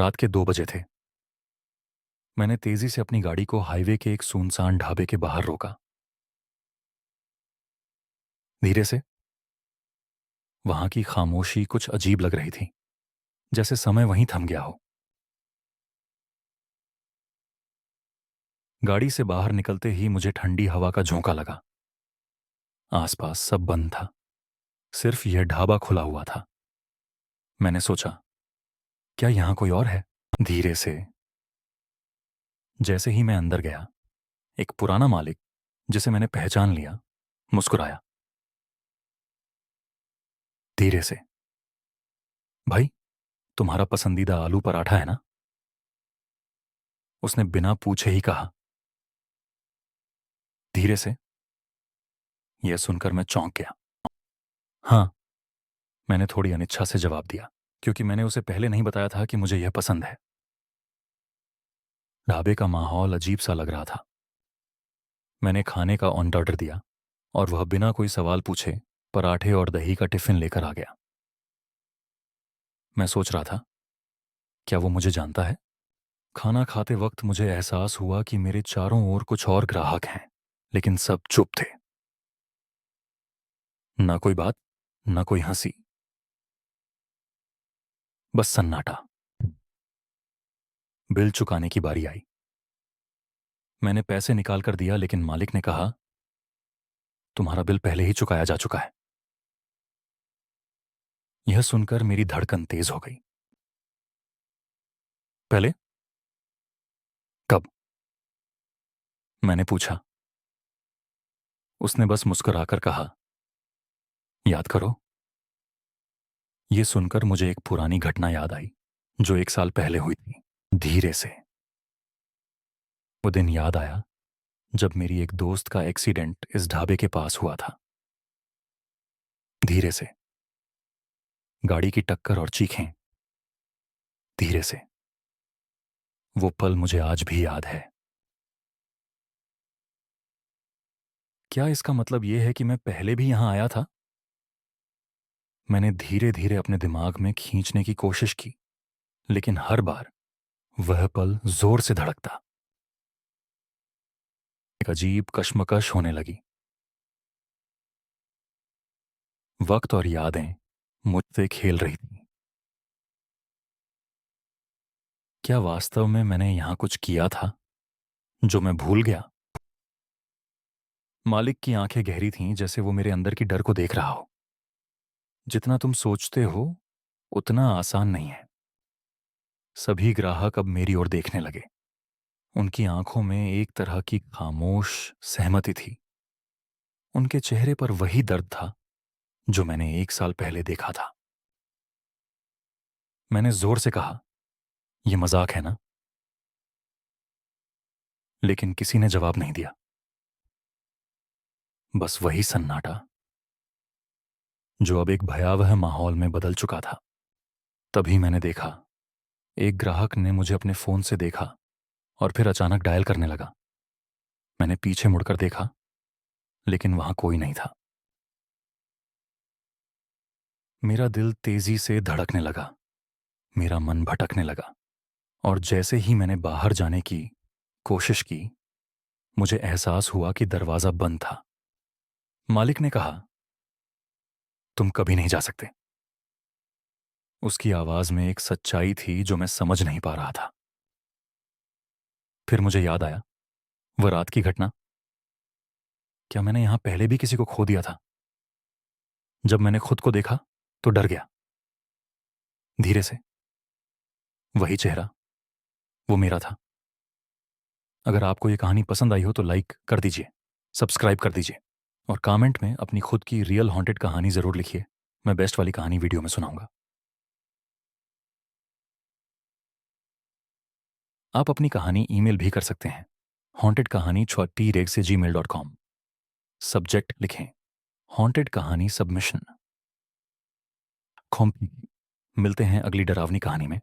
रात के 2 बजे थे। मैंने तेजी से अपनी गाड़ी को हाईवे के एक सुनसान ढाबे के बाहर रोका। धीरे से। वहां की खामोशी कुछ अजीब लग रही थी, जैसे समय वहीं थम गया हो। गाड़ी से बाहर निकलते ही मुझे ठंडी हवा का झोंका लगा। आसपास सब बंद था, सिर्फ यह ढाबा खुला हुआ था। मैंने सोचा, क्या यहां कोई और है? धीरे से। जैसे ही मैं अंदर गया, एक पुराना मालिक, जिसे मैंने पहचान लिया, मुस्कुराया। धीरे से। भाई, तुम्हारा पसंदीदा आलू पराठा है ना? उसने बिना पूछे ही कहा। धीरे से। यह सुनकर मैं चौंक गया। हाँ, मैंने थोड़ी अनिच्छा से जवाब दिया, क्योंकि मैंने उसे पहले नहीं बताया था कि मुझे यह पसंद है। ढाबे का माहौल अजीब सा लग रहा था। मैंने खाने का ऑर्डर दिया और वह बिना कोई सवाल पूछे पराठे और दही का टिफिन लेकर आ गया। मैं सोच रहा था, क्या वो मुझे जानता है? खाना खाते वक्त मुझे एहसास हुआ कि मेरे चारों ओर कुछ और ग्राहक हैं, लेकिन सब चुप थे। ना कोई बात, ना कोई हंसी, बस सन्नाटा। बिल चुकाने की बारी आई। मैंने पैसे निकाल कर दिया, लेकिन मालिक ने कहा, तुम्हारा बिल पहले ही चुकाया जा चुका है। यह सुनकर मेरी धड़कन तेज हो गई। पहले? कब? मैंने पूछा। उसने बस मुस्कुराकर कहा, याद करो। यह सुनकर मुझे एक पुरानी घटना याद आई, जो 1 साल पहले हुई थी। धीरे से। वो दिन याद आया जब मेरी एक दोस्त का एक्सीडेंट इस ढाबे के पास हुआ था। धीरे से। गाड़ी की टक्कर और चीखें। धीरे से। वो पल मुझे आज भी याद है। क्या इसका मतलब यह है कि मैं पहले भी यहां आया था? मैंने धीरे धीरे अपने दिमाग में खींचने की कोशिश की, लेकिन हर बार वह पल जोर से धड़कता। एक अजीब कश्मकश होने लगी। वक्त और यादें मुझसे खेल रही थी। क्या वास्तव में मैंने यहां कुछ किया था जो मैं भूल गया? मालिक की आंखें गहरी थीं, जैसे वो मेरे अंदर की डर को देख रहा हो। जितना तुम सोचते हो, उतना आसान नहीं है। सभी ग्राहक अब मेरी ओर देखने लगे। उनकी आंखों में एक तरह की खामोश सहमति थी। उनके चेहरे पर वही दर्द था जो मैंने 1 साल पहले देखा था। मैंने जोर से कहा, यह मजाक है ना? लेकिन किसी ने जवाब नहीं दिया। बस वही सन्नाटा, जो अब एक भयावह माहौल में बदल चुका था। तभी मैंने देखा, एक ग्राहक ने मुझे अपने फोन से देखा और फिर अचानक डायल करने लगा। मैंने पीछे मुड़कर देखा, लेकिन वहां कोई नहीं था। मेरा दिल तेजी से धड़कने लगा, मेरा मन भटकने लगा, और जैसे ही मैंने बाहर जाने की कोशिश की, मुझे एहसास हुआ कि दरवाजा बंद था। मालिक ने कहा, तुम कभी नहीं जा सकते। उसकी आवाज में एक सच्चाई थी जो मैं समझ नहीं पा रहा था। फिर मुझे याद आया, वह रात की घटना। क्या मैंने यहां पहले भी किसी को खो दिया था? जब मैंने खुद को देखा तो डर गया। धीरे से। वही चेहरा, वो मेरा था। अगर आपको ये कहानी पसंद आई हो तो लाइक कर दीजिए, सब्सक्राइब कर दीजिए, और कमेंट में अपनी खुद की रियल हॉन्टेड कहानी जरूर लिखिए। मैं बेस्ट वाली कहानी वीडियो में सुनाऊंगा। आप अपनी कहानी ईमेल भी कर सकते हैं, हॉन्टेड कहानी @gmail.com। सब्जेक्ट लिखें, हॉन्टेड कहानी सबमिशन। मिलते हैं अगली डरावनी कहानी में।